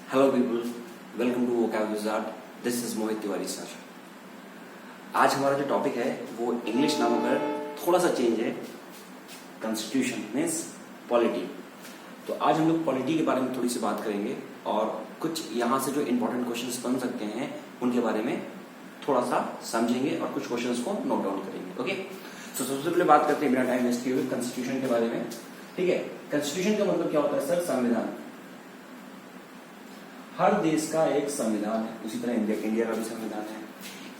Hello people, welcome to Vocab Wizard. This is Mohit Tiwari sir. आज हमारा जो टॉपिक है वो इंग्लिश नाम होकर थोड़ा सा चेंज है। Constitution means polity. तो आज हम लोग पॉलिटी के बारे में थोड़ी सी बात करेंगे और कुछ यहाँ से जो इंपॉर्टेंट क्वेश्चंस बन सकते हैं उनके बारे में थोड़ा सा समझेंगे और कुछ क्वेश्चंस को नोट डाउन करेंगे। ओके, तो सबसे पहले बात करते हैं बिना टाइम वेस्ट किए हुए कॉन्स्टिट्यूशन के बारे में। ठीक है, कॉन्स्टिट्यूशन का मतलब क्या होता है सर? संविधान। हर देश का एक संविधान है, उसी तरह इंडिया का भी संविधान है।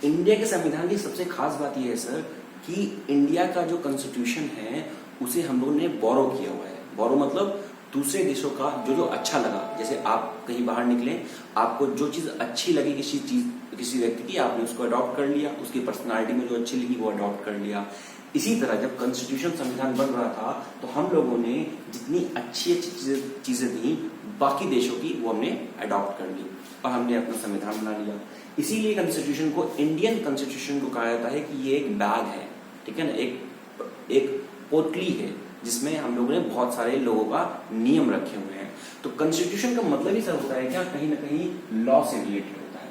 इंडिया के संविधान की सबसे खास बात यह है सर कि इंडिया का जो कॉन्स्टिट्यूशन है उसे हम लोगों ने बोरो किया हुआ है। बोरो मतलब दूसरे देशों का जो अच्छा लगा। जैसे आप कहीं बाहर निकले, आपको जो चीज अच्छी लगी किसी व्यक्ति की, आपने उसको अडॉप्ट कर लिया, उसकी पर्सनालिटी में जो अच्छी लगी वो अडॉप्ट कर लिया। इसी तरह जब कॉन्स्टिट्यूशन संविधान बन रहा था तो हम लोगों ने जितनी अच्छी चीजें थी बाकी देशों की वो हमने अडॉप्ट कर ली और हमने अपना संविधान बना लिया। इसीलिए कॉन्स्टिट्यूशन को, इंडियन कॉन्स्टिट्यूशन को कहा जाता है कि ये एक बैग है, ठीक है ना, एक पोटली है जिसमें हम लोगों ने बहुत सारे लोगों का नियम रखे हुए हैं। तो कॉन्स्टिट्यूशन का मतलब ही सर होता है क्या? कहीं ना कहीं लॉ से रिलेटेड होता है।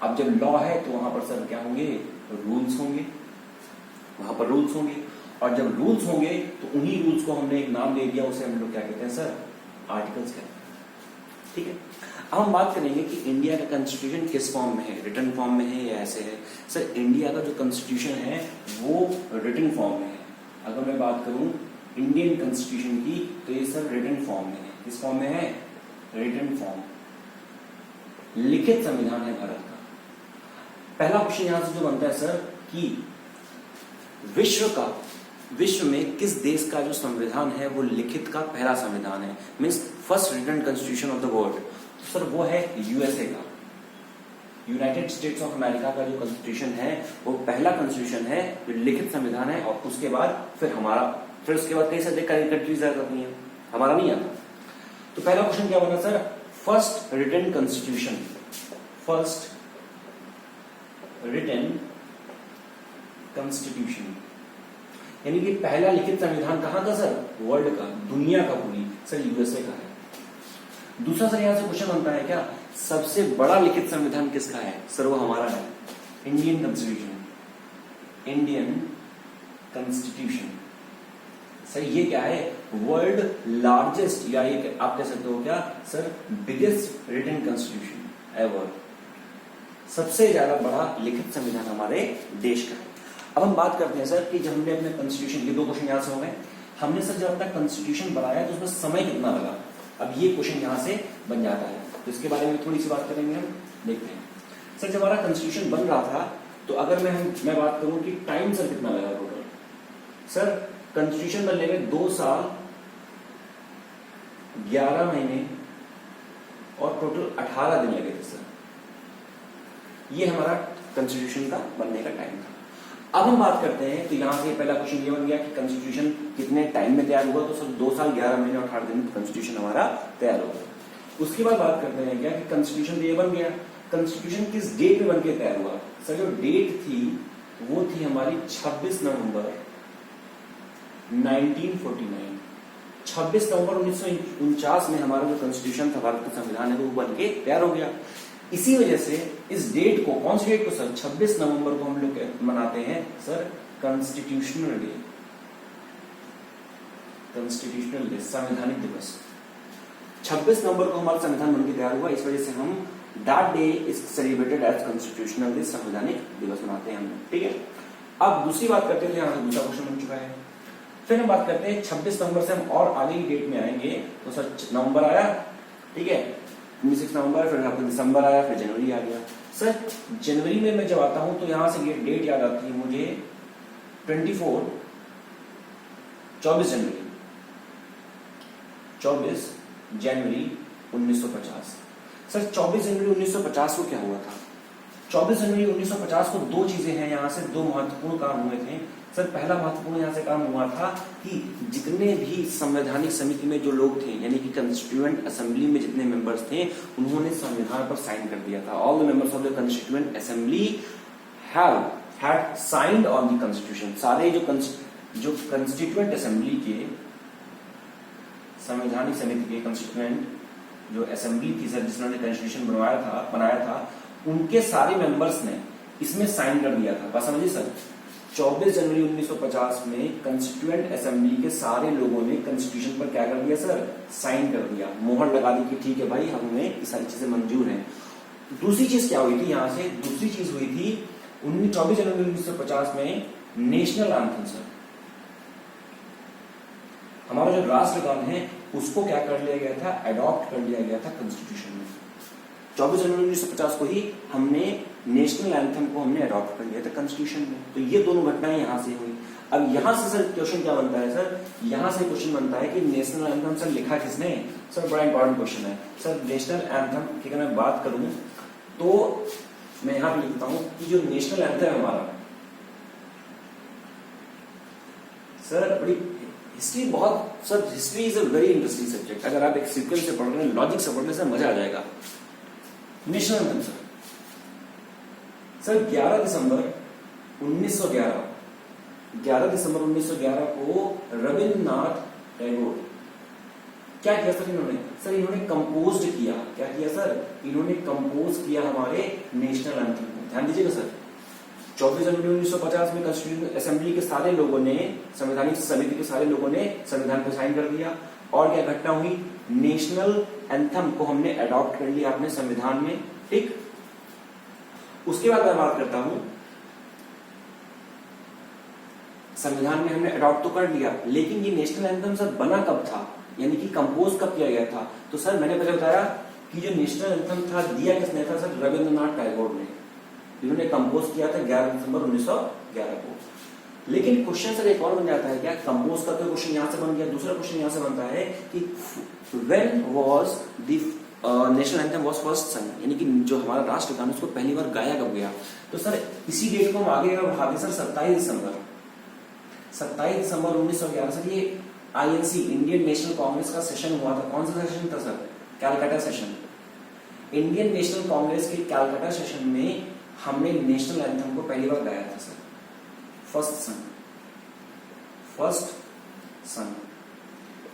अब जब लॉ है तो वहां पर सर क्या होंगे? रूल्स होंगे, वहां पर रूल्स होंगे। और जब रूल्स होंगे तो उन्हीं रूल्स को हमने एक नाम दे दिया, उसे हम लोग क्या कहते हैं सर? आर्टिकल्स कहते हैं। ठीक है, अब हम बात करेंगे कि इंडिया का कॉन्स्टिट्यूशन किस फॉर्म में है, रिटन फॉर्म में है या ऐसे है। सर इंडिया का जो कॉन्स्टिट्यूशन है वो रिटन फॉर्म में है। अगर मैं बात करूं इंडियन कॉन्स्टिट्यूशन की तो ये सर रिटन फॉर्म में है। किस फॉर्म में है? रिटन फॉर्म, लिखित संविधान है भारत का। पहला क्वेश्चन यहां से जो बनता है सर कि विश्व में किस देश का जो संविधान है वो लिखित का पहला संविधान है, means first written constitution of the world. तो सर वो है यूएसए का, यूनाइटेड स्टेट्स ऑफ अमेरिका का जो कॉन्स्टिट्यूशन है वो पहला कॉन्स्टिट्यूशन है जो लिखित संविधान है। और उसके बाद फिर उसके बाद कई सारे कंट्रीज आ जाती हैं, हमारा नहीं आता। तो पहला क्वेश्चन क्या बना sir? First written constitution, first written constitution, यानी कि पहला लिखित संविधान कहां का सर? वर्ल्ड का, दुनिया का पूरी, सर यूएसए का है। दूसरा सर यहां से क्वेश्चन बनता है क्या, सबसे बड़ा लिखित संविधान किसका है? सर वो हमारा है, Indian constitution. Indian constitution sir ये क्या है? वर्ल्ड लार्जेस्ट, या ये आप कह सकते हो क्या sir? Biggest written constitution ever, सबसे ज्यादा बड़ा लिखित संविधान हमारे देश का है। अब हम बात करते हैं सर कि जब हमने अपने कॉन्स्टिट्यूशन, ये दो क्वेश्चन यहां से हो गए, हमने सर जब अपना कॉन्स्टिट्यूशन बनाया तो उसमें समय कितना लगा? अब ये क्वेश्चन यहां से बन जाता है, तो इसके बारे में थोड़ी सी बात करेंगे हम। देखते हैं सर जब हमारा कॉन्स्टिट्यूशन बन रहा था तो अगर मैं बात करूं कि टाइम सर कितना लगा टोटल? सर कॉन्स्टिट्यूशन बनने में 2 साल 11 महीने और टोटल 18 दिन लगे थे सर। ये हमारा कॉन्स्टिट्यूशन का बनने का टाइम था। अब हम बात करते हैं तो यहां से पहला क्वेश्चन ये बन गया कि कॉन्स्टिट्यूशन कितने टाइम में तैयार हुआ? तो सर 2 साल 11 महीने और 18 दिन में कॉन्स्टिट्यूशन हमारा तैयार होगा। उसके बाद बात करते हैं क्या कि कॉन्स्टिट्यूशन तो ये बन गया, कॉन्स्टिट्यूशन किस डेट में बन के तैयार हुआ? सर जो डेट थी वो थी हमारी 26 नवंबर 1949। 26 नवंबर 1949 में हमारा जो कॉन्स्टिट्यूशन था, भारत का संविधान है, वो बन के तैयार हो गया। इसी वजह से इस डेट को, कौन सी डेट को सर? 26 नवंबर को हम लोग मनाते हैं sir constitutional day, constitutional day, संवैधानिक दिवस। 26 नवंबर को हमारा संविधान बनकर तैयार हुआ, इस वजह से हम that day is celebrated as constitutional day, संवैधानिक दिवस मनाते हैं हम लोग। ठीक है, अब दूसरी बात करते हैं, यहाँ दूसरा क्वेश्चन बन चुका है। फिर हम बात करते हैं 26 नवंबर से हम और आगे की डेट में आएंगे तो सर नवंबर आया, ठीक है, 26 नवंबर, फिर आपको दिसंबर आया, फिर जनवरी आ गया। सर जनवरी में मैं जब आता हूं तो यहां से ये डेट याद आती है मुझे 24 जनवरी 1950। सर 24 जनवरी 1950 को क्या हुआ था? 24 जनवरी 1950 को दो चीजें हैं, यहां से दो महत्वपूर्ण काम हुए थे। सर पहला महत्वपूर्ण यहां से काम हुआ था कि जितने भी संवैधानिक समिति में जो लोग थे, यानी कि कॉन्स्टिट्यूएंट असेंबली में जितने मेंबर्स थे, उन्होंने संविधान पर साइन कर दिया था। All the members of the constituent assembly had signed on the constitution. सारे जो कॉन्स्टिट्यूएंट असेंबली के, संवैधानिक समिति के कॉन्स्टिट्यूएंट जो असेंबली थी सर, जिन्होंने कॉन्स्टिट्यूशन बनाया था, उनके सारे मेंबर्स ने इसमें साइन कर दिया था। बात समझिए सर, 24 जनवरी 1950 में कंस्टिट्यूएंट असेंबली के सारे लोगों ने कॉन्स्टिट्यूशन पर क्या कर दिया सर, साइन कर दिया, मोहर लगा दी कि ठीक है भाई, हमें ये सारी चीजें मंजूर हैं। दूसरी चीज क्या हुई थी यहाँ से, दूसरी चीज हुई थी 24 जनवरी 1950 में नेशनल एंथम सर, हमारा जो राष्ट्रगान है उसको क्या कर लिया गया था, अडॉप्ट कर लिया गया था कॉन्स्टिट्यूशन में। 24 जनवरी 1950 को ही हमने नेशनल एंथम को हमने अडॉप्ट कर लिया था कॉन्स्टिट्यूशन में। तो ये दोनों घटनाएं यहां से हुई। अब यहां से सर क्वेश्चन क्या बनता है सर, यहां से क्वेश्चन बनता है कि नेशनल एंथम सर लिखा किसने। सर बड़ा इंपॉर्टेंट क्वेश्चन है सर, नेशनल एंथम की अगर मैं बात करूं तो मैं यहां पे लिखता हूं कि जो नेशनल एंथम है हमारा सर, बड़ी हिस्ट्री, बहुत sir history is a very interesting subject. अगर आप एक सीक्वेंस से पढ़ रहे हैं, लॉजिक से पढ़ रहे हैं, मजा आ जाएगा। नेशनल एंथम सर 11 दिसंबर 1911 को रविन्द्रनाथ टैगोर क्या किया सर इन्होंने, सर इन्होंने कंपोज किया। क्या किया सर, इन्होंने कंपोज किया हमारे नेशनल एंथम को। ध्यान दीजिएगा सर, 24 जनवरी 1950 में कॉन्स्टिट्यूशन असेंबली के सारे लोगों ने, संवैधानिक समिति के सारे लोगों ने संविधान पर साइन कर दिया। और क्या घटना हुई, नेशनल एंथम को हमने अडॉप्ट कर लिया अपने संविधान में। ठीक, उसके बाद मैं बात करता हूं, संविधान में हमने अडॉप्ट तो कर लिया, लेकिन ये नेशनल एंथम सर बना कब था, यानी कि कंपोज कब किया गया था। तो सर मैंने पहले बताया कि जो नेशनल एंथम था दिया किसने था सर, रविन्द्रनाथ टैगोर ने। इन्होंने कंपोज किया था 11 दिसंबर 1911 को। लेकिन क्वेश्चन सर एक और बन जाता है, क्या कंपोज का तो क्वेश्चन यहां से बन गया, दूसरा क्वेश्चन यहां से बनता है कि when was the national anthem was first sung, यानी कि जो हमारा राष्ट्रगान उसको पहली बार गाया कब गया। तो सर इसी डेट को हम आगे बढ़ाते सर 27 दिसंबर 1911 सर ये आईएनसी इंडियन नेशनल कांग्रेस का सेशन हुआ था। कौन सा सेशन था sir, Calcutta session. Indian national Congress के कैलकाटा सेशन में हमने नेशनल एंथम को पहली बार गाया था सर, फर्स्ट सन।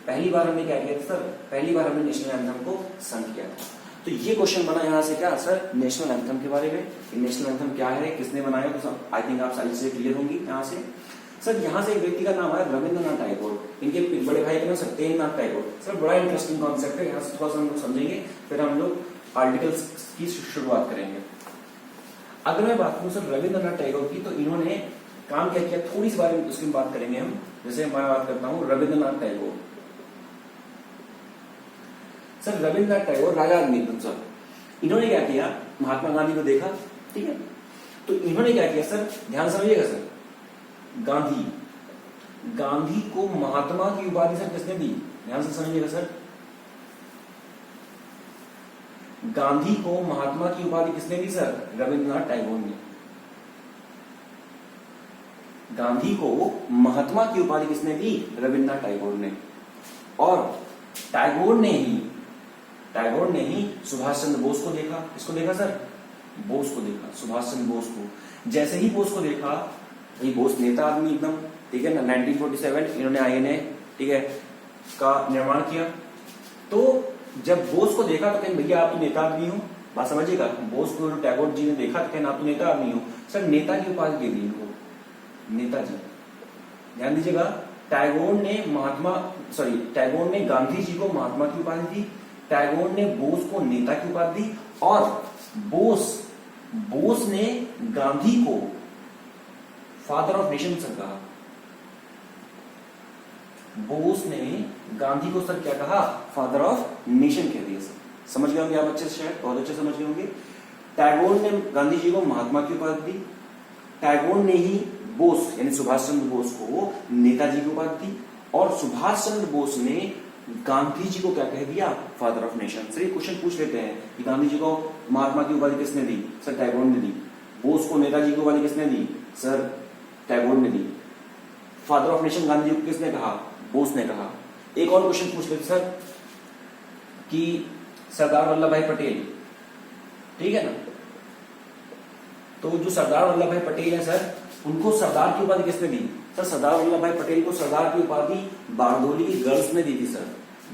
पहली बार हमने क्या किया था सर, पहली बार हमने नेशनल एंथम को संग किया था। तो ये क्वेश्चन बना यहां से क्या सर, नेशनल एंथम के बारे में, नेशनल एंथम क्या है, किसने बनाया, तो आई थिंक आप सारी चीजें क्लियर होंगी यहां से। सर यहां से एक व्यक्ति का नाम है रविन्द्रनाथ टैगोर, इनके बड़े भाई का नाम सत्येंद्रनाथ टैगोर। सर बड़ा इंटरेस्टिंग कॉन्सेप्ट है, यहाँ से थोड़ा सा हम लोग समझेंगे, फिर हम लोग आर्टिकल्स की शुरुआत करेंगे। अगर मैं बात करूं सर रविन्द्रनाथ टैगोर की, तो इन्होंने काम क्या किया, थोड़ी सी बारे में उसकी बात करेंगे हम। जैसे मैं बात करता हूं रविन्द्रनाथ टैगोर, सर रविन्द्रनाथ टैगोर राजा आदमी सर, इन्होंने क्या किया, महात्मा गांधी को देखा, ठीक है, तो इन्होंने क्या किया सर, ध्यान समझिएगा सर, गांधी को महात्मा की उपाधि सर किसने दी, ध्यान से समझिएगा सर, गांधी को महात्मा की उपाधि किसने दी सर, रविन्द्रनाथ टैगोर ने। गांधी को महात्मा की उपाधि किसने दी, रविन्द्रनाथ टैगोर ने। और टैगोर ने ही सुभाष चंद्र बोस को देखा। किसको देखा सर, बोस को देखा, सुभाष चंद्र बोस को। जैसे ही बोस को देखा, भाई बोस नेता आदमी एकदम, ठीक है ना, 1947 इन्होंने आईएनए, ठीक है, का निर्माण किया। तो जब बोस को देखा तो कहें भैया आप तो नेता आदमी हो, बात समझिएगा, बोस को टैगोर जी ने देखा तो कहें आप तो नेता आदमी हो। सर नेता की उपाधि दे दी इनको, नेताजी। ध्यान दीजिएगा, टैगोर ने गांधी जी को महात्मा की उपाधि दी, टैगोर ने बोस को नेता की उपाधि दी, और बोस ने गांधी को फादर ऑफ नेशन सर कहा। बोस ने गांधी को सर क्या कहा, फादर ऑफ नेशन कह दिया सर। समझ गए होंगे आप अच्छे से, शायद बहुत अच्छे समझ गए होंगे। टैगोर ने गांधी जी को महात्मा की उपाधि दी, टैगोर ने ही बोस यानी सुभाष चंद्र बोस को नेताजी की उपाधि दी, और सुभाष चंद्र बोस ने गांधी जी को क्या कह दिया, फादर ऑफ नेशन। सर ये क्वेश्चन पूछ लेते हैं कि गांधी जी को महात्मा की उपाधि किसने दी, सर टैगोर ने दी। बोस को नेताजी की उपाधि किसने दी, सर टैगोर ने दी। Father of nation Gandhi ji को किसने कहा, बोस ने कहा। एक और क्वेश्चन पूछ लेते सर कि सरदार वल्लभ भाई पटेल, ठीक है ना, तो जो सरदार वल्लभ भाई पटेल है सर, उनको सरदार की उपाधि किसने दी, सर सरदार वल्लभ भाई पटेल को सरदार की उपाधि बारदोली की गर्ल्स ने दी थी सर।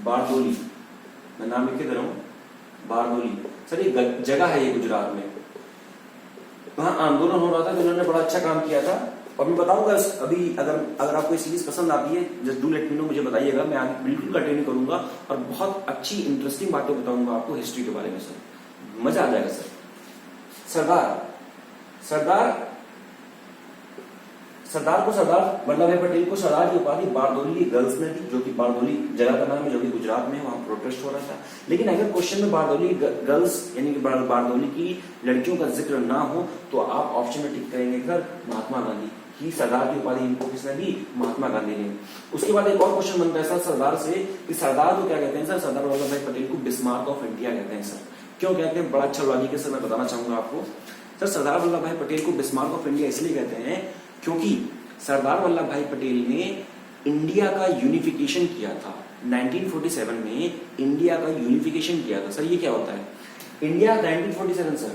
बारदोली, मैं नाम लिख के दे रहा हूं, बारडोली सर, ये जगह है ये गुजरात में। वहां आंदोलन हो रहा था तो उन्होंने बड़ा अच्छा काम किया था। और मैं बताऊंगा अभी, अगर आपको ये सीरीज पसंद आती है just do let me know, मुझे बताइएगा, मैं आगे बिल्कुल कंटिन्यू करूंगा और बहुत अच्छी इंटरेस्टिंग बातें बताऊंगा आपको हिस्ट्री के बारे में सर, मजा आ जाएगा सर। सरदार वल्लभ भाई पटेल को सरदार की उपाधि बारदोली गर्ल्स ने दी, जो कि बारदोली जगह का नाम है, जो कि गुजरात में है, वहां प्रोटेस्ट हो रहा था। लेकिन अगर क्वेश्चन में बारदोली गर्ल्स यानी कि बारदोली की लड़कियों का जिक्र ना हो तो आप ऑप्शन में टिक करेंगे सर महात्मा गांधी की। सरदार की उपाधि इनको किसने दी? महात्मा गांधी ने। उसके बाद एक और क्वेश्चन बनता है सर सरदार से कि सरदार को क्या कहते हैं सर? सरदार वल्लभ भाई पटेल को बिस्मार्क ऑफ इंडिया कहते हैं सर। क्यों कहते हैं? बड़ा अच्छा लॉजिक है सर, मैं बताना चाहूंगा आपको। सर सरदार वल्लभ भाई पटेल को बिस्मार्क ऑफ इंडिया इसलिए कहते हैं क्योंकि सरदार वल्लभ भाई पटेल ने इंडिया का यूनिफिकेशन किया था 1947 में। इंडिया का यूनिफिकेशन किया था सर। ये क्या होता है? इंडिया 1947 सर,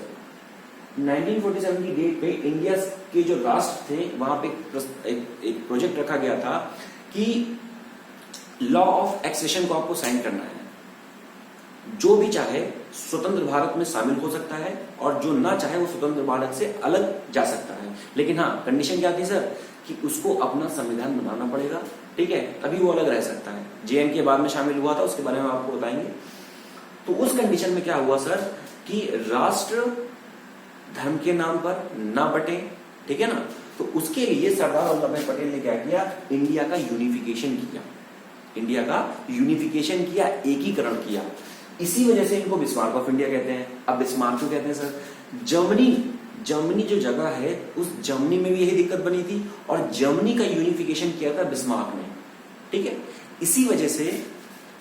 1947 की डेट पे इंडिया के जो राष्ट्र थे वहां पे एक प्रोजेक्ट रखा गया था कि लॉ ऑफ एक्सेशन को आपको साइन करना है। जो भी चाहे स्वतंत्र भारत में शामिल हो सकता है और जो ना चाहे वो स्वतंत्र भारत से अलग जा सकता है। लेकिन हाँ, कंडीशन क्या थी सर कि उसको अपना संविधान बनाना पड़ेगा, ठीक है, तभी वो अलग रह सकता है। जेएन के बाद में शामिल हुआ था, उसके बारे में आपको बताएंगे। तो उस कंडीशन में क्या हुआ सर कि राष्ट्र धर्म के नाम पर ना बटे, ठीक है ना। तो उसके लिए सरदार वल्लभ भाई पटेल ने क्या किया? इंडिया का यूनिफिकेशन किया, इंडिया का यूनिफिकेशन किया, एकीकरण किया। इसी वजह से इनको बिस्मार्क ऑफ इंडिया कहते हैं। अब बिस्मार्क क्यों कहते हैं सर? जर्मनी जो जगह है उस जर्मनी में भी यही दिक्कत बनी थी और जर्मनी का यूनिफिकेशन किया था बिस्मार्क ने, ठीक है। इसी वजह से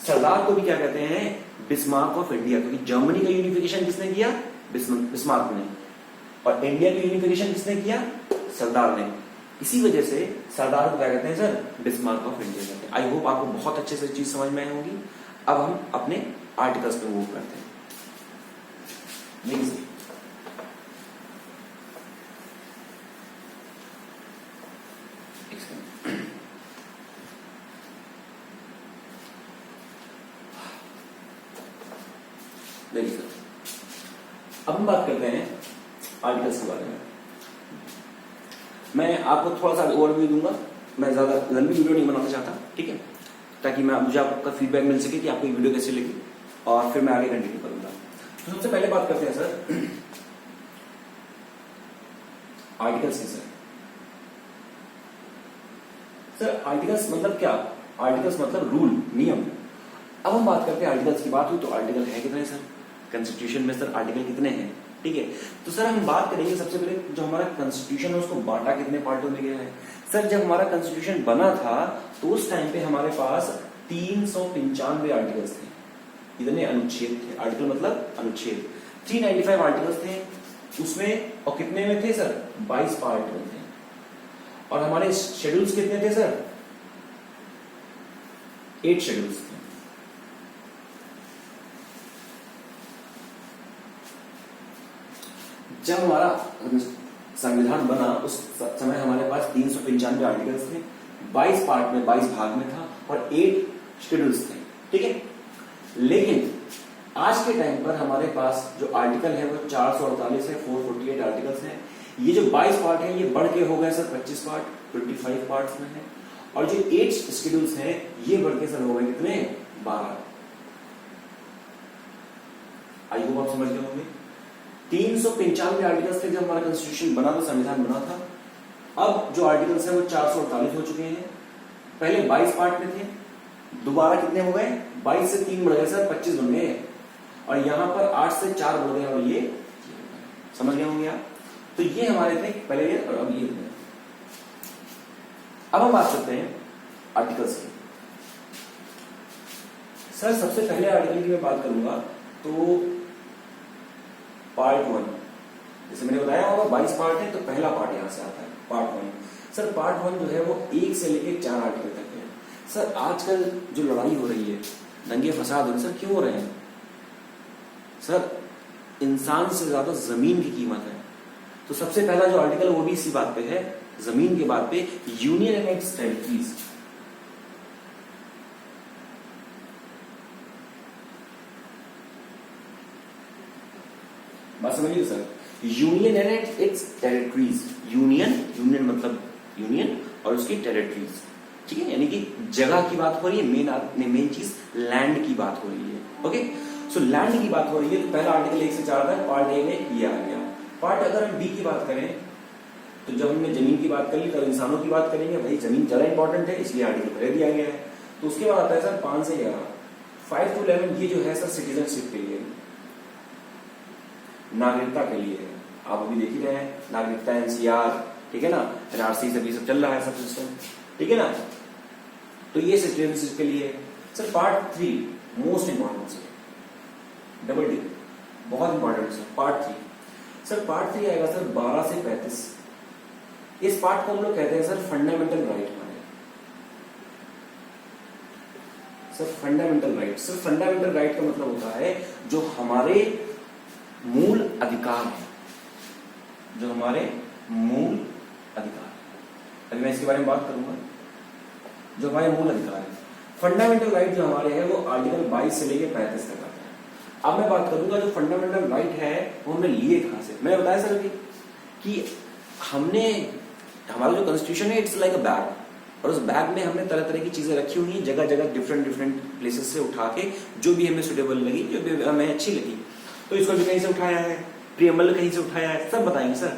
सरदार को भी क्या कहते हैं? बिस्मार्क ऑफ इंडिया, क्योंकि जर्मनी का यूनिफिकेशन किसने किया? बिस्मार्क ने। और इंडिया का यूनिफिकेशन किसने किया? सरदार ने। इसी वजह से सरदार को क्या कहते हैं सर? बिस्मार्क ऑफ इंडिया कहते हैं। आई होप आपको बहुत अच्छे से चीज समझ में आई होगी। अब हम अपने आर्टिकल्स पे मूव करते हैं। देखिए सर, अब हम बात करते हैं आर्टिकल्स के बारे में। मैं आपको थोड़ा सा ओवरव्यू दूंगा, मैं ज्यादा लंबी वीडियो नहीं बनाना चाहता, ठीक है, ताकि मुझे आपका फीडबैक मिल सके कि आपको वीडियो कैसी लगी और फिर मैं आगे कंटिन्यू करूंगा। तो सबसे पहले बात करते हैं सर आर्टिकल्स की। सर आर्टिकल्स मतलब क्या? आर्टिकल्स मतलब रूल, नियम। अब हम बात करते हैं आर्टिकल्स की। बात हुई तो आर्टिकल है कितने सर? कॉन्स्टिट्यूशन में सर आर्टिकल कितने हैं, ठीक है। तो सर हम बात करेंगे सबसे पहले जो हमारा कॉन्स्टिट्यूशन है उसको बांटा कितने पार्टों में गया है। सर जब हमारा कॉन्स्टिट्यूशन बना था तो उस टाइम पे हमारे पास 395 आर्टिकल्स थे, इतने अनुच्छेद थे। आर्टिकल मतलब अनुच्छेद। 395 आर्टिकल्स थे उसमें, और कितने में थे सर? 22 पार्ट में थे। और हमारे शेड्यूल्स कितने थे सर? 8 शेड्यूल्स थे। जब हमारा संविधान बना उस समय हमारे पास 395 आर्टिकल्स थे, 22 पार्ट में, 22 भाग में था और 8 शेड्यूल्स थे, ठीक है। लेकिन आज के टाइम पर हमारे पास जो आर्टिकल है वो 448 है, 448 आर्टिकल्स हैं। ये जो 22 पार्ट है ये बढ़ के हो गए सर 25 पार्ट, 25 पार्ट्स में है। और जो 8 शेड्यूल्स हैं ये बढ़ के सर हो गए कितने? 12। आई होप आप समझ गए होंगे। 395 आर्टिकल्स थे जब हमारा कॉन्स्टिट्यूशन बना था, संविधान बना था। अब जो आर्टिकल्स है वो 448 हो चुके हैं। पहले 22 पार्ट में थे, दोबारा कितने हो गए? 22 से 3 बढ़ गए सर, 25 बन गए। और यहां पर 8 से 4 बढ़ गए और ये समझ गए होंगे आप। तो ये हमारे थे पहले ये और अब ये थे। अब हम बात करते हैं आर्टिकल्स की। सर सबसे पहले आर्टिकल की मैं बात करूंगा तो पार्ट 1, जैसे मैंने बताया होगा 22 पार्ट है तो पहला पार्ट यहां से आता है, पार्ट 1। सर पार्ट 1 जो है वो 1 से लेकर 4 आर्टिकल तक है। सर आजकल जो लड़ाई हो रही है, दंगे फसाद हो रहे हैं, सर क्यों हो रहे हैं? सर इंसान से ज्यादा जमीन की कीमत है। तो सबसे पहला जो आर्टिकल वो भी इसी बात पे है, जमीन के बात पे, यूनियन एंड इट्स टेरिटरीज। बात समझिए sir, union and it's territories, union मतलब यूनियन और उसकी टेरिटरीज, ठीक है, यानी कि जगह की बात हो रही है, मेन चीज लैंड की बात हो रही है। ओके, सो लैंड की बात हो रही है तो पहला आर्टिकल 1 से 4 था, पार्ट ए में ये आ गया। पार्ट अगर हम बी की बात करें तो जब हमने जमीन की बात कर ली तो इंसानों की बात करेंगे, भाई जमीन ज्यादा इंपॉर्टेंट है इसलिए आर्टिकल पहले दिया गया है। तो उसके बाद आता है सर 5 से 11, 5 to 11 ये जो है सर सिटीजनशिप के लिए, नागरिकता के लिए है। आप अभी देख ही रहे हैं नागरिकता एनसीआर, ठीक है ना, एनआरसी सब ये सब चल रहा है सब सिस्टम, ठीक है ना, तो ये सिटीजनशिप के लिए। Sir part 3 most important sir, double D बहुत important sir, part 3। Sir part 3 आएगा सर 12 से 35। इस पार्ट को हम लोग कहते हैं sir fundamental right. Sir fundamental right, sir fundamental right का मतलब होता है जो हमारे मूल अधिकार है, जो हमारे मूल अधिकार, अभी मैं इसके बारे में बात करूंगा, जो हमारे मूल अधिकार है। फंडामेंटल राइट जो हमारे हैं वो आर्टिकल 22 से लेकर 35 तक आता है। अब मैं बात करूंगा जो फंडामेंटल राइट है वो हमने लिए कहां से। मैंने बताया सर अभी कि हमने, हमारा जो कॉन्स्टिट्यूशन है इट्स लाइक अ बैग, और उस बैग में हमने तरह तरह की चीजें रखी हुई हैं, जगह जगह डिफरेंट प्लेसेस से उठा के जो भी हमें सुटेबल लगी, जो भी हमें अच्छी लगी, तो इसको भी कहीं से उठाया है, प्रीएम्बल कहीं से उठाया है, सब बताएंगे sir.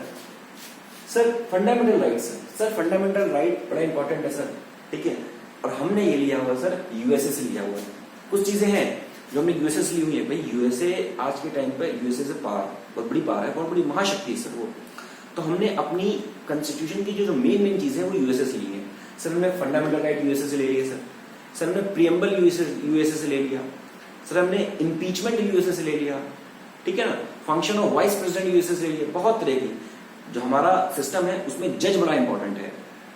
Sir fundamental right, sir fundamental right बड़ा इंपॉर्टेंट है सर, ठीक है, और हमने ये लिया हुआ सर यूएसए से लिया हुआ है। कुछ चीजें हैं जो हमने यूएसए से ली हुई है। भाई यूएसए आज के टाइम पे यूएसए से पार, बहुत बड़ी पार है, बहुत बड़ी महाशक्ति है सर वो। तो हमने अपनी कॉन्स्टिट्यूशन की जो मेन चीजें वो यूएसए से ली है। सर हमने फंडामेंटल राइट यूएसए से ले लिया सर हमने प्रीएम्बल यूएसए से ले लिया सर, हमने इम्पीचमेंट यूएसए से ले लिया, ठीक है ना, function of vice president USA से ले लिया। बहुत तरह की जो हमारा सिस्टम है उसमें जज बड़ा इंपॉर्टेंट है,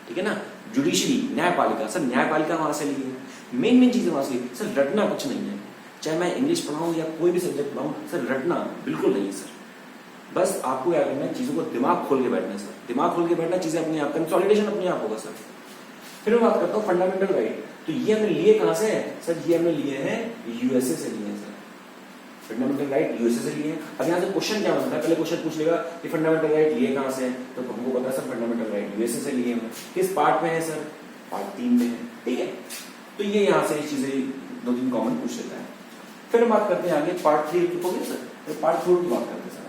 ठीक है ना, जुडिशरी न्यायपालिका, सर न्यायपालिका वहां से ली है, मेन चीजें वहां से ली। सर रटना कुछ नहीं है, चाहे मैं इंग्लिश पढ़ाऊं या कोई भी सब्जेक्ट पढ़ाऊं, सर रटना बिल्कुल नहीं है सर। बस आपको क्या करना है, चीजों को दिमाग खोल के बैठना है सर, दिमाग खोल के बैठना, चीजें अपने आप, कंसोलिडेशन अपने आप होगा सर। फिर मैं बात करता हूँ फंडामेंटल राइट, तो ये हमने लिए कहां से है सर, ये हमने लिए हैं यूएसए से लिए हैं सर, फंडामेंटल राइट यूएसए से लिए हैं। अब यहाँ से क्वेश्चन क्या बनता है, पहले क्वेश्चन पूछ लेगा कि फंडामेंटल राइट लिए कहां से है, तो हमको पता है सर फंडामेंटल राइट यूएसए से लिए हैं। किस पार्ट में है सर, पार्ट 3 में है, ठीक है। तो ये यहाँ से चीजें 2-3 कॉमन पूछ लेता है। फिर बात करते हैं आगे पार्ट 3 हो गया सर, तो पार्ट 4 की बात करते हैं सर।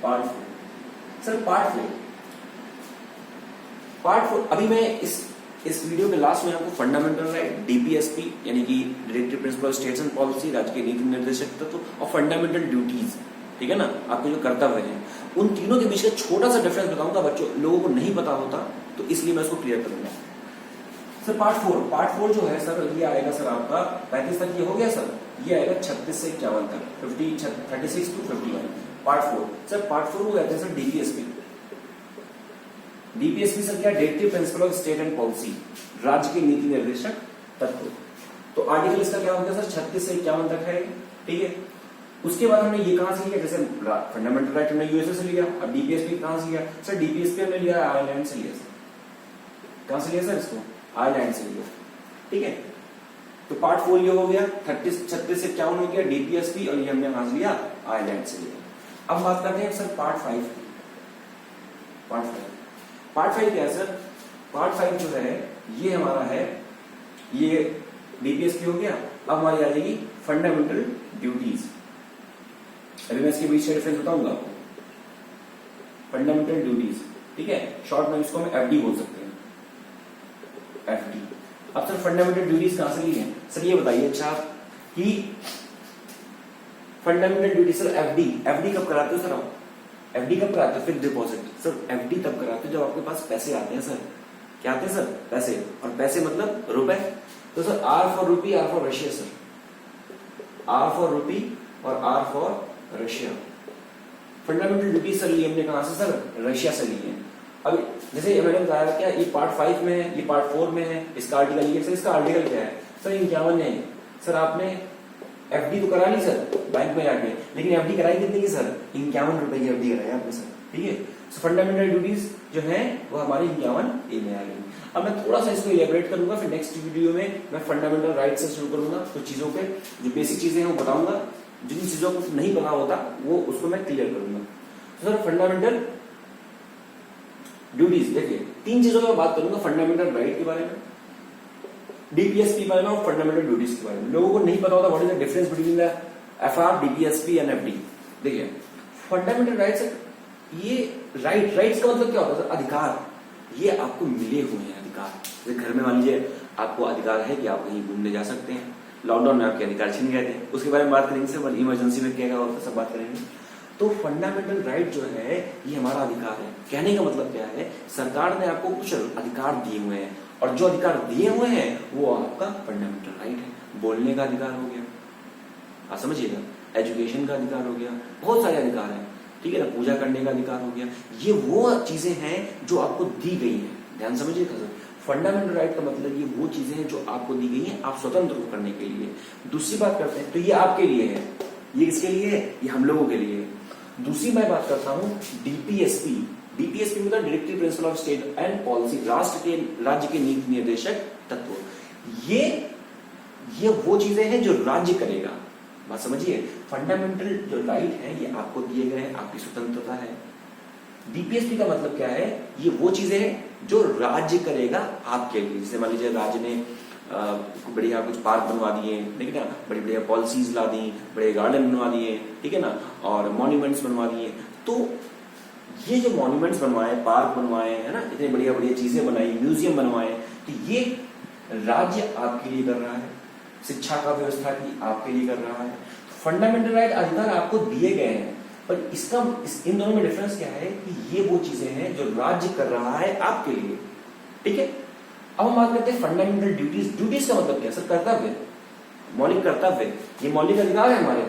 पार्ट 4 सर, पार्ट 4 अभी मैं इस वीडियो के लास्ट में आपको फंडामेंटल राइट, डीपीएसपी यानी कि directive principle states and policy, राज्य के नीति निर्देशक तत्व, और फंडामेंटल ड्यूटीज, ठीक है ना, आपके जो कर्तव्य हैं, उन तीनों के बीच का छोटा सा डिफरेंस बताऊंगा, बच्चों लोगों को नहीं पता होता तो इसलिए मैं उसको क्लियर करूंगा। सर पार्ट 4 जो है सर, ये आएगा सर आपका 35 तक, ये हो गया सर, ये आएगा 36 से 51 तक, 36 to 51 पार्ट 4। सर पार्ट 4 को कहते हैं सर डीपीएसपी। डीपीएसपी सर क्या, directive principle of state and policy, राज्य के नीति निर्देशक तत्व। तो आर्टिकल इसका क्या होगा सर, 36 से 51 तक है, ठीक है। उसके बाद हमने ये कहां से लिया, जैसे फंडामेंटल राइट हमने यूएसए से लिया, अब डीपीएसपी कहां से लिया सर, डीपीएसपी हमने लिया आयरलैंड से लिया सर। कहां से लिया सर इसको, आयरलैंड से लिया, ठीक है। तो पार्ट 4 ये हो गया, 36 से 51 हो गया डीपीएसपी, और ये हमने कहां से लिया, आयरलैंड से लिया। अब बात करते हैं सर पार्ट 5। पार्ट 5 क्या है सर, पार्ट 5 जो है ये हमारा है, ये डीपीएसपी हो गया। अब हमारी आ जाएगी फंडामेंटल ड्यूटीज। अभी मैं इसके बीच से डिफरेंस बताऊंगा आपको, फंडामेंटल ड्यूटीज, ठीक है, शॉर्ट में इसको हम एफडी बोल सकते हैं, एफडी। अब सर फंडामेंटल ड्यूटीज कहां से ली है सर, ये बताइए अच्छा कि फंडामेंटल ड्यूटी सर, एफडी कब कराते हो सर आप, एफडी कब कराते हो, फिक्स्ड डिपॉजिट। सर एफडी तब कराते हो जब आपके पास पैसे आते हैं सर, क्या आते हैं सर, पैसे, और पैसे मतलब रुपए। तो sir R for rupee, R for Russia sir, R for rupee और R for Russia. Fundamental duty sir ली हमने कहां से सर, रशिया से ली है। अब जैसे मैंने बताया क्या, ये पार्ट 5 में है, ये पार्ट 4 में है, इसका आर्टिकल ये सर, इसका आर्टिकल क्या है सर, 51 है सर। आपने एफडी तो करा ली सर बैंक में जाके, लेकिन एफडी कराई कितने की सर, 51 रुपए की एफडी कराई आपने सर, ठीक है। फंडामेंटल ड्यूटीज जो है वो हमारी 51A में आ गई। अब मैं थोड़ा सा इसको इलेबोरेट करूंगा, फिर नेक्स्ट वीडियो में मैं फंडामेंटल राइट से शुरू करूंगा, कुछ चीजों पे जो बेसिक चीजें हैं वो बताऊंगा, जिन चीजों को नहीं पता होता वो उसको मैं क्लियर करूंगा। तो सर फंडामेंटल ड्यूटीज, देखिए 3 चीजों में बात करूंगा, फंडामेंटल राइट के बारे में, डीपीएसपी के बारे में और फंडामेंटल ड्यूटीज के बारे में। लोगों को नहीं पता होता what is the difference between the FR, DPSP and FD. देखिए फंडामेंटल राइट्स, ये राइट्स का मतलब क्या होता है सर? अधिकार, ये आपको मिले हुए हैं अधिकार। जैसे घर में मान लीजिए आपको अधिकार है कि आप कहीं घूमने जा सकते हैं, लॉकडाउन में आपके अधिकार छिन गए थे, उसके बारे में बात करेंगे सर, इमरजेंसी में क्या होता है सब बात करेंगे। तो फंडामेंटल राइट जो है ये हमारा अधिकार है। कहने का मतलब क्या है, सरकार ने आपको कुछ अधिकार दिए हुए हैं और जो अधिकार दिए हुए हैं वो आपका फंडामेंटल राइट है। बोलने का अधिकार हो गया, आप समझिएगा, एजुकेशन का अधिकार हो गया, बहुत सारे अधिकार हैं, ठीक है ना, पूजा करने का अधिकार हो गया। ये वो चीजें हैं जो आपको दी गई हैं, ध्यान समझिएगा सर। फंडामेंटल राइट का मतलब ये वो चीजें हैं जो आपको दी गई हैं आप स्वतंत्र को करने के लिए। दूसरी बात करते हैं तो ये आपके लिए है, ये किसके लिए है? ये हम लोगों के लिए है। दूसरी मैं बात करता हूं डीपीएसपी। डीपीएसपी मतलब directive principle of state and policy, राज्य के नीति निर्देशक तत्व। ये वो चीजें हैं जो राज्य करेगा, बात समझिए। फंडामेंटल जो राइट है ये आपको दिए गए हैं, आपकी स्वतंत्रता है। डीपीएसपी का मतलब क्या है? ये वो चीजें हैं जो राज्य करेगा आपके लिए। जैसे मान लीजिए राज्य ने बढ़िया कुछ पार्क बनवा दिए, ठीक है ना, बड़ी बढ़िया पॉलिसीज ला दी, बड़े गार्डन बनवा दिए, ठीक है ना, और मॉन्यूमेंट्स बनवा दिए। तो ये जो मॉन्यूमेंट्स बनवाए, पार्क बनवाए, है ना, इतनी बढ़िया बढ़िया चीजें बनाई, म्यूजियम बनवाए, तो ये राज्य आपके लिए कर रहा है। शिक्षा का व्यवस्था की आपके लिए कर रहा है। फंडामेंटल राइट अधिकार आपको दिए गए हैं, पर इन दोनों में डिफरेंस क्या है कि ये वो चीजें हैं जो राज्य कर रहा है आपके लिए, ठीक है। अब हम बात करते हैं फंडामेंटल ड्यूटीज। ड्यूटीज का मतलब क्या सर? कर्तव्य, मौलिक कर्तव्य। ये मौलिक अधिकार है हमारे,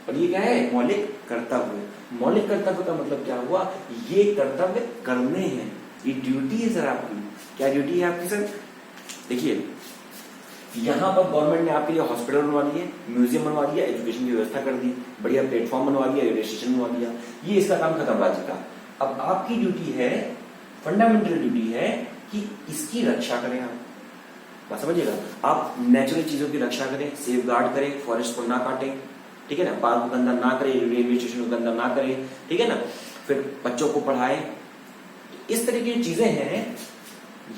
और ये क्या है? मौलिक कर्तव्य। मौलिक कर्तव्य का मतलब क्या हुआ? ये कर्तव्य करने हैं, ये ड्यूटी है सर आपकी। क्या ड्यूटी है आपकी सर? देखिए यहां पर गवर्नमेंट ने आपके लिए हॉस्पिटल बनवा दिए, म्यूजियम बनवा दिया, एजुकेशन की व्यवस्था कर दी, बढ़िया प्लेटफॉर्म बनवा दिया, रेलवे स्टेशन बनवा दिया, ये इसका काम खत्म राज्य का। अब आपकी ड्यूटी है, फंडामेंटल ड्यूटी है कि इसकी रक्षा करें आप, बात समझिएगा। आप नेचुरल चीजों की रक्षा करें, सेफ गार्ड करें, फॉरेस्ट को ना काटें, ठीक है ना, पार्क को गंदा ना करें, रेलवे स्टेशन को गंदा ना करें, ठीक है ना, फिर बच्चों को पढ़ाएं। इस तरह की चीजें हैं,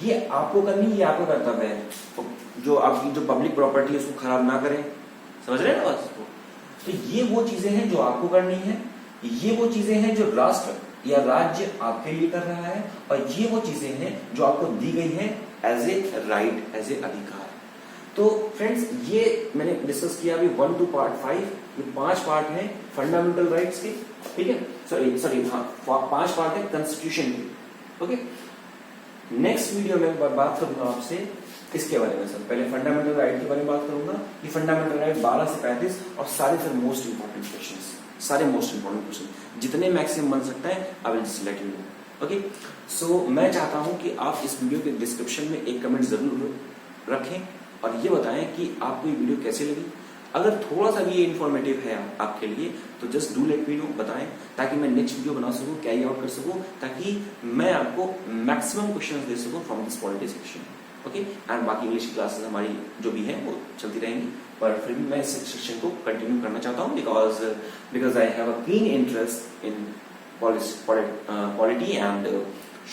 ये आपको करनी, ये आपका कर्तव्य है। जो आपकी जो पब्लिक प्रॉपर्टी है उसको खराब ना करें, समझ रहे हैं ना बात को। तो ये वो चीजें हैं जो आपको करनी है, ये वो चीजें हैं जो राष्ट्र या राज्य आपके लिए कर रहा है, और ये वो चीजें हैं जो आपको दी गई हैं as a right, as a अधिकार। तो फ्रेंड्स ये मैंने डिस्कस किया अभी 1 to part 5, ये 5 पार्ट हैं फंडामेंटल राइट्स के, ठीक है, सॉरी हाँ 5 पार्ट है कॉन्स्टिट्यूशन के। ओके, नेक्स्ट वीडियो में बात करूंगा आपसे इसके बारे में सर। पहले फंडामेंटल राइट के बारे में बात करूंगा, ये फंडामेंटल राइट 12 से 35 और सारे सर मोस्ट इंपॉर्टेंट क्वेश्चंस, सारे मोस्ट इंपॉर्टेंट क्वेश्चन जितने मैक्सिमम बन सकता है I will just let you know. Okay, so मैं चाहता हूं कि आप इस वीडियो के डिस्क्रिप्शन में एक कमेंट जरूर रखें और ये बताएं कि आपको ये वीडियो कैसे लगी। अगर थोड़ा सा भी ये इन्फॉर्मेटिव है आपके लिए तो just do let me know, बताएं, ताकि मैं नेक्स्ट वीडियो बना सकूं, कैरी आउट कर सकूं, ताकि मैं आपको मैक्सिमम क्वेश्चंस दे सकूं from this polity section. Okay, and बाकी इंग्लिश की क्लासेस हमारी जो भी है वो चलती रहेंगी, पर फिर भी मैं इस सेक्शन को कंटिन्यू करना चाहता हूँ because I have a keen interest in polity and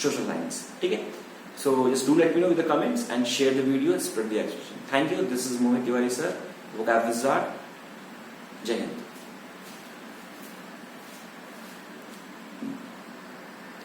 social science, ठीक है। So just do let me know with the comments and share the video and spread the expression. Thank you. This is Mohit Tiwari sir, Vocab Wizard. Jai Hind.